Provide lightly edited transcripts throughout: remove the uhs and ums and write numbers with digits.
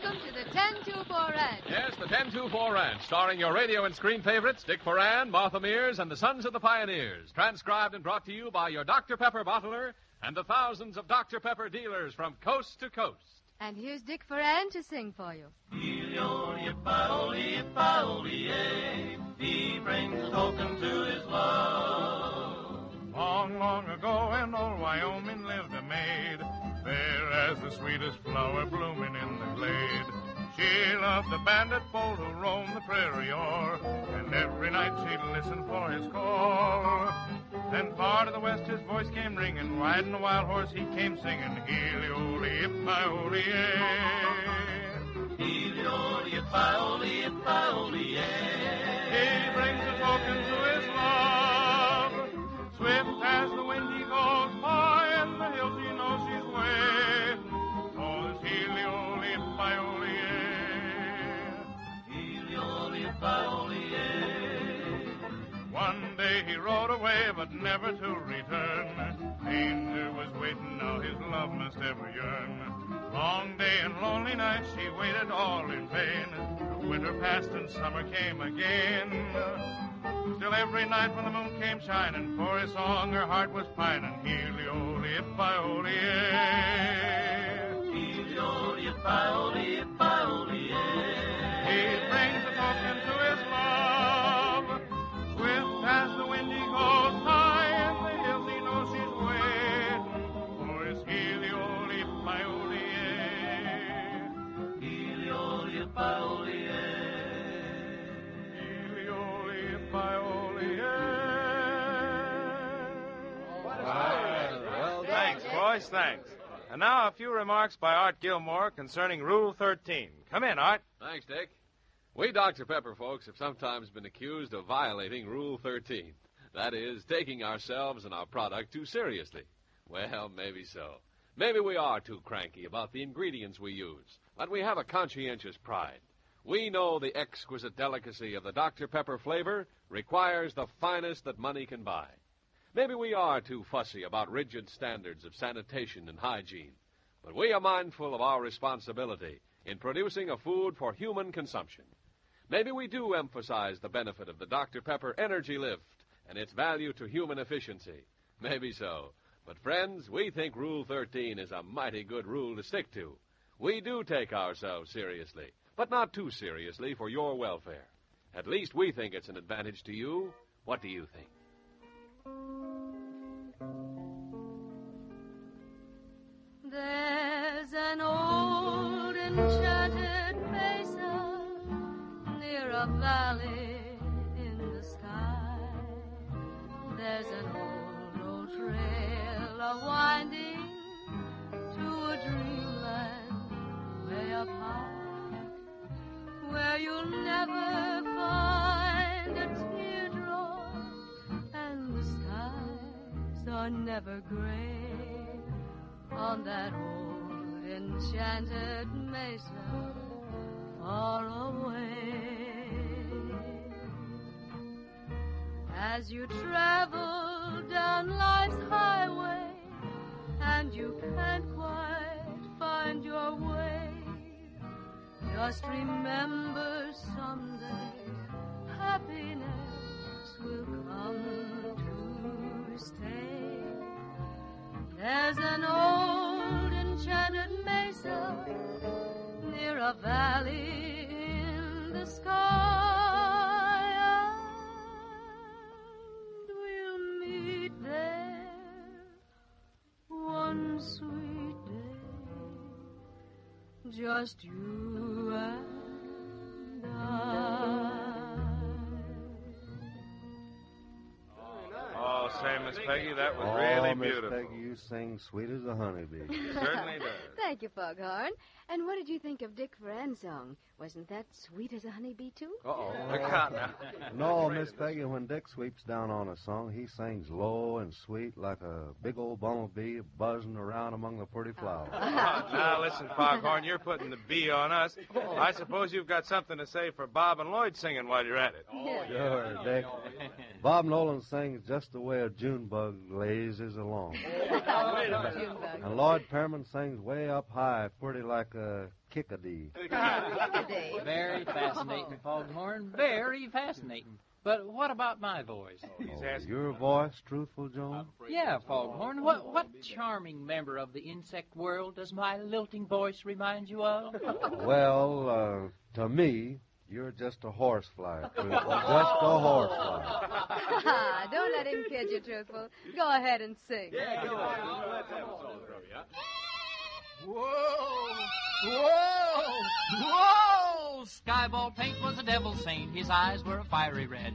welcome to the 1024 Ranch. Yes, the 1024 Ranch, starring your radio and screen favorites, Dick Foran, Martha Mears, and the Sons of the Pioneers. Transcribed and brought to you by your Dr. Pepper bottler and the thousands of Dr. Pepper dealers from coast to coast. And here's Dick Foran to sing for you. He brings a token to his love. Long, long ago in old Wyoming lived a maid, fair as the sweetest flower blooming in the glade. She loved the bandit bold who roamed the prairie o'er, and every night she'd listen for his call. Then far to the west his voice came ringing, riding a wild horse he came singing, Heely-o-lee-ip-I-o-lee-ay. Heely-o-lee-ip-I-o-lee-ay. He brings a token to his love. Swift as the wind he goes, high in the hills he knows she's waiting. Oh, this Heely-o-lee-ip-I-o-lee-ay. Heely-o-lee-ip-I-o-lee-ay. One day he rode away, but never to return. Danger was waiting, now his love must ever yearn. Long day and lonely night she waited all in vain. Winter passed and summer came again. Still every night when the moon came shining, for his song her heart was pining. Heely-o-lee-ip-I-o-lee-ay. Heely-o-lee-ip-I-o-lee-ip-I-o-lee-ay. He brings a token to his love. Swift as the wind he goes, high in the hills he knows she's waiting. For his Heely-o-lee-ip-I-o-lee-ay. Heely-o-lee-ip-I-o-lee-ay. Well, thanks, boys, thanks. And now a few remarks by Art Gilmore concerning Rule 13. Come in, Art. Thanks, Dick. We Dr. Pepper folks have sometimes been accused of violating Rule 13. That is, taking ourselves and our product too seriously. Well, maybe so. Maybe we are too cranky about the ingredients we use, but we have a conscientious pride. We know the exquisite delicacy of the Dr. Pepper flavor requires the finest that money can buy. Maybe we are too fussy about rigid standards of sanitation and hygiene, but we are mindful of our responsibility in producing a food for human consumption. Maybe we do emphasize the benefit of the Dr. Pepper Energy Lift and its value to human efficiency. Maybe so. But, friends, we think Rule 13 is a mighty good rule to stick to. We do take ourselves seriously, but not too seriously for your welfare. At least we think it's an advantage to you. What do you think? There's an old enchanted mesa near a valley in the sky. There's an old trail a-winding to a dreamland way up high, where you'll never find a teardrop, and the skies are never gray on that old enchanted mesa far away. As you travel down life's highway and you can't quite find your way, just remember someday happiness will come to stay. There's an old enchanted mesa near a valley in the sky, and we'll meet there one sweet day, just you and I. Oh, say, Miss Peggy, that was really beautiful. Miss Peggy, you sing sweet as a honeybee. Certainly does. Thank you, Foghorn. And what did you think of Dick Foran's song? Wasn't that sweet as a honeybee, too? Look out now. No, Miss Peggy, when Dick sweeps down on a song, he sings low and sweet like a big old bumblebee buzzing around among the pretty flowers. Now, listen, Foghorn, you're putting the bee on us. I suppose you've got something to say for Bob and Lloyd singing while you're at it. Sure, Dick. Bob Nolan sings just the way a June bug lazes along. Junebug. And Lloyd Pearman sings way up high, pretty like a kickadee. Kickadee. Very fascinating, Foghorn. Very fascinating. But what about my voice? Your voice, truthful, Jones? Yeah, Foghorn. What charming member of the insect world does my lilting voice remind you of? Well, to me, you're just a horsefly, truthful. Just a horsefly. Don't let him kid you, Truthful. Go ahead and sing. Whoa! Whoa! Whoa! Skyball Paint was a devil saint. His eyes were a fiery red.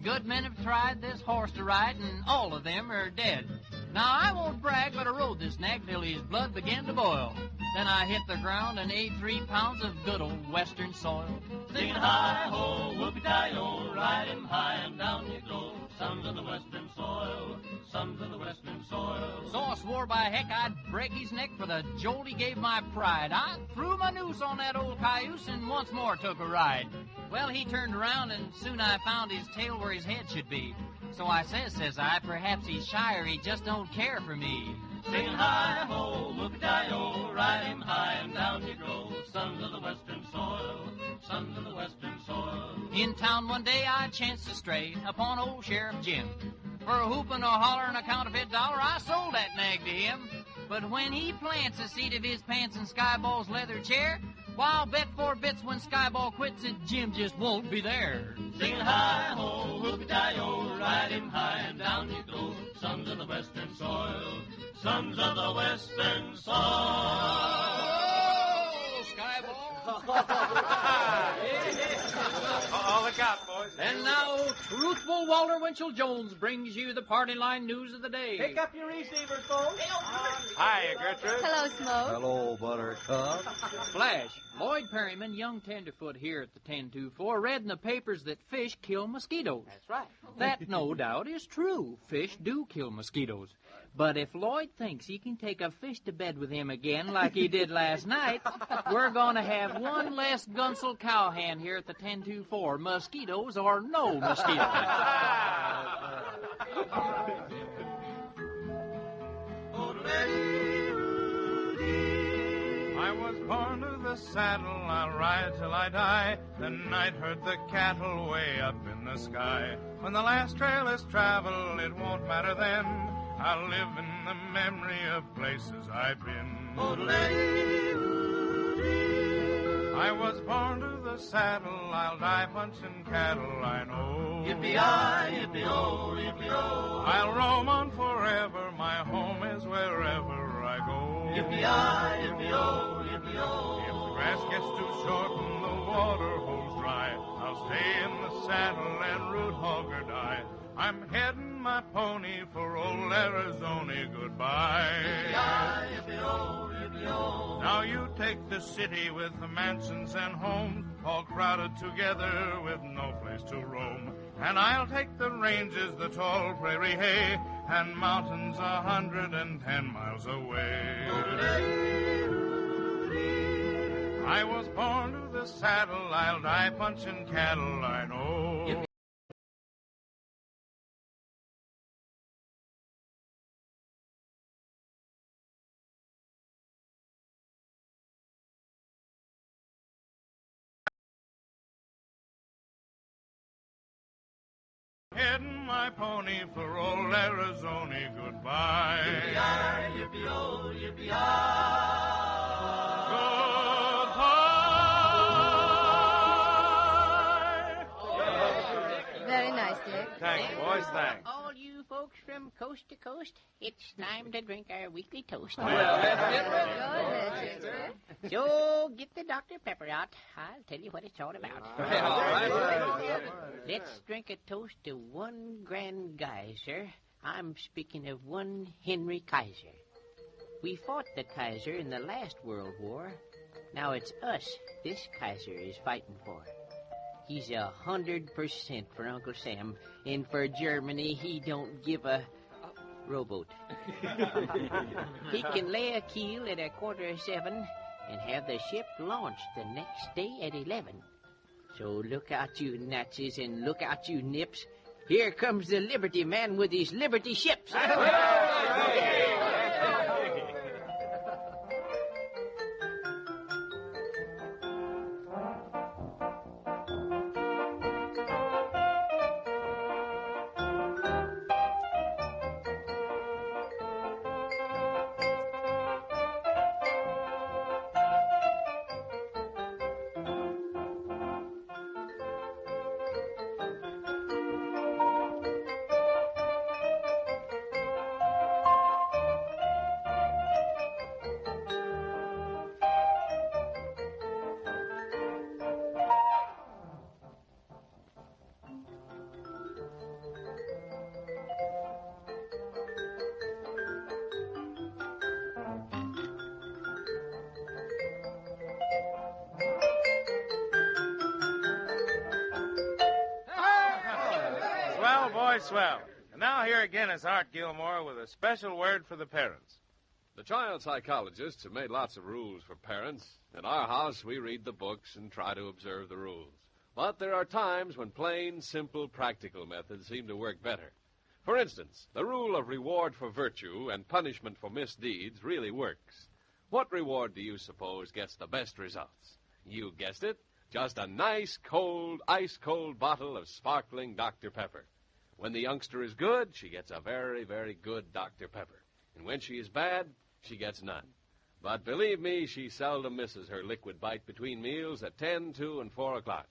Good men have tried this horse to ride, and all of them are dead. Now, I won't brag, but I rode this nag till his blood began to boil. Then I hit the ground and ate 3 pounds of good old western soil. Singing hi-ho, whoopie-di-o, ride him high and down you go. Sons of the western soil, sons of the western soil. So I swore by heck I'd break his neck for the jolt he gave my pride. I threw my noose on that old cayuse and once more took a ride. Well, he turned around and soon I found his tail where his head should be. So I says I, perhaps he's shy or he just don't care for me. Singing hi-ho, whoopie-di-o, ride him high and down you go. Sons of the western soil, sons of the western soil. In town one day I chanced to stray upon old Sheriff Jim. For a whooping or hollering a counterfeit dollar, I sold that nag to him. But when he plants the seat of his pants in Skyball's leather chair, why, I'll bet 4 bits when Skyball quits that Jim just won't be there. Singing hi-ho, whoopie-di-o, ride him high and down you go. Sons of the western soil, sons of the western soil. Oh, Oh, look out, boys. And now, truthful Walter Winchell Jones brings you the party line news of the day. Pick up your receivers, folks. Hiya, Gertrude. Hello, Smoke. Hello, Buttercup. Flash, Lloyd Perryman, young tenderfoot here at the 1024, read in the papers that fish kill mosquitoes. That's right. That, no doubt, is true. Fish do kill mosquitoes. But if Lloyd thinks he can take a fish to bed with him again like he did last night, we're going to have one less Gunsel cowhand here at the 1024, mosquitoes or no mosquitoes. I was born to the saddle, I'll ride till I die. The night herd the cattle way up in the sky. When the last trail is traveled, it won't matter then. I'll live in the memory of places I've been. I was born to the saddle, I'll die punching cattle, I know. Yippee-yi, yippee-oh, yippee-oh. I'll roam on forever, my home is wherever I go. Yippee-yi, yippee-oh, yippee-oh. If the grass gets too short and the water holds dry, I'll stay in the saddle and root hog or die. I'm heading my pony for old Arizona, goodbye. Yippee-yi, yippee-oh, yippee-oh. Now you take the city with the mansions and homes, all crowded together with no place to roam. And I'll take the ranges, the tall prairie hay, and mountains 110 miles away. I was born to the saddle, I'll die punching cattle, I know. Heading my pony for old Arizona, goodbye. Yippee-yi, yippee-oh, yippee-yi. Goodbye. Very nice, Dick. Thanks, boys, thanks. All you folks from coast to coast, it's time to drink our weekly toast. Go ahead, Shakespeare. So get the Dr. Pepper out. I'll tell you what it's all about. Let's drink a toast to one grand guy, sir. I'm speaking of one Henry Kaiser. We fought the Kaiser in the last World War. Now it's us this Kaiser is fighting for. He's 100% for Uncle Sam, and for Germany, he don't give a rowboat. He can lay a keel at 7:15 and have the ship launched the next day at 11. So look out, you Nazis, and look out, you nips. Here comes the Liberty Man with his Liberty ships. Swell, boy, swell. And now here again is Art Gilmore with a special word for the parents. The child psychologists have made lots of rules for parents. In our house, we read the books and try to observe the rules. But there are times when plain, simple, practical methods seem to work better. For instance, the rule of reward for virtue and punishment for misdeeds really works. What reward do you suppose gets the best results? You guessed it. Just a nice, cold, ice-cold bottle of sparkling Dr. Pepper. When the youngster is good, she gets a very, very good Dr. Pepper. And when she is bad, she gets none. But believe me, she seldom misses her liquid bite between meals at 10, 2, and 4 o'clock.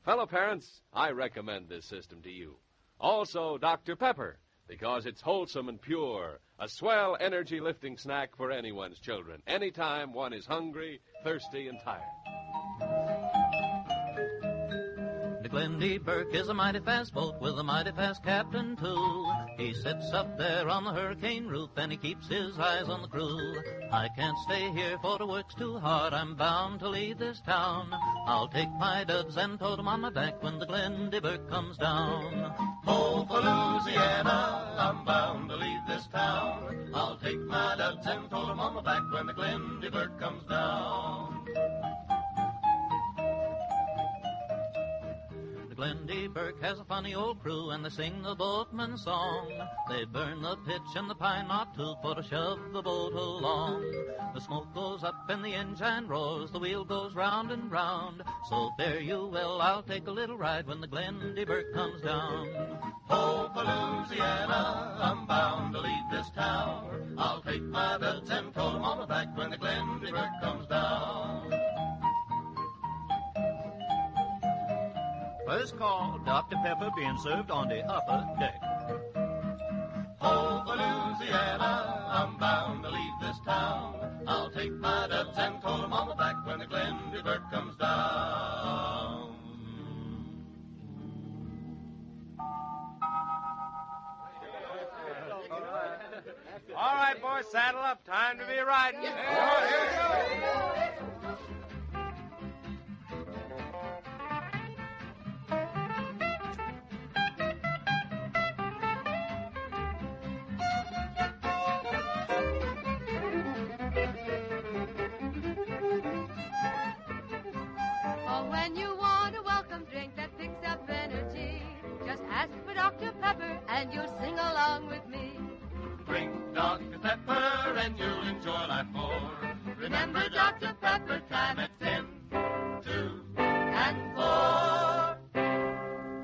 Fellow parents, I recommend this system to you. Also, Dr. Pepper, because it's wholesome and pure, a swell energy-lifting snack for anyone's children, anytime one is hungry, thirsty, and tired. The Glendy Burke is a mighty fast boat with a mighty fast captain, too. He sits up there on the hurricane roof and he keeps his eyes on the crew. I can't stay here for the work's too hard. I'm bound to leave this town. I'll take my duds and tote 'em on my back when the Glendy Burke comes down. Oh, for Louisiana, I'm bound to leave this town. I'll take my duds and tote 'em on my back when the Glendy Burke comes down. Glendy Burke has a funny old crew, and they sing the boatman's song. They burn the pitch and the pine knot too for to shove the boat along. The smoke goes up and the engine roars, the wheel goes round and round. So fare you well, I'll take a little ride when the Glendy Burke comes down. Oh, for Louisiana, I'm bound to leave this town. I'll take my duds and tote 'em on my back when the Glendy Burke comes down. First call, Dr. Pepper being served on the upper deck. Oh, for Louisiana, I'm bound to leave this town. I'll take my duds and tote 'em on my back when the Glendy Burke comes down. All right, boys, saddle up. Time to be riding. Oh, when you want a welcome drink that picks up energy, just ask for Dr. Pepper and you'll sing along with me. Drink Dr. Pepper and you'll enjoy life more. Remember Dr. Pepper, time at 10, 2, and 4.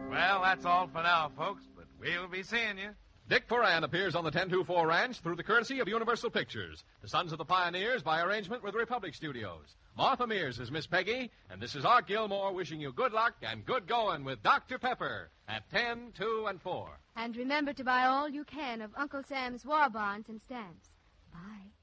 Well, that's all for now, folks, but we'll be seeing you. Dick Foran appears on the 1024 Ranch through the courtesy of Universal Pictures. The Sons of the Pioneers by arrangement with Republic Studios. Martha Mears is Miss Peggy, and this is Art Gilmore wishing you good luck and good going with Dr. Pepper at 10, 2, and 4. And remember to buy all you can of Uncle Sam's war bonds and stamps. Bye.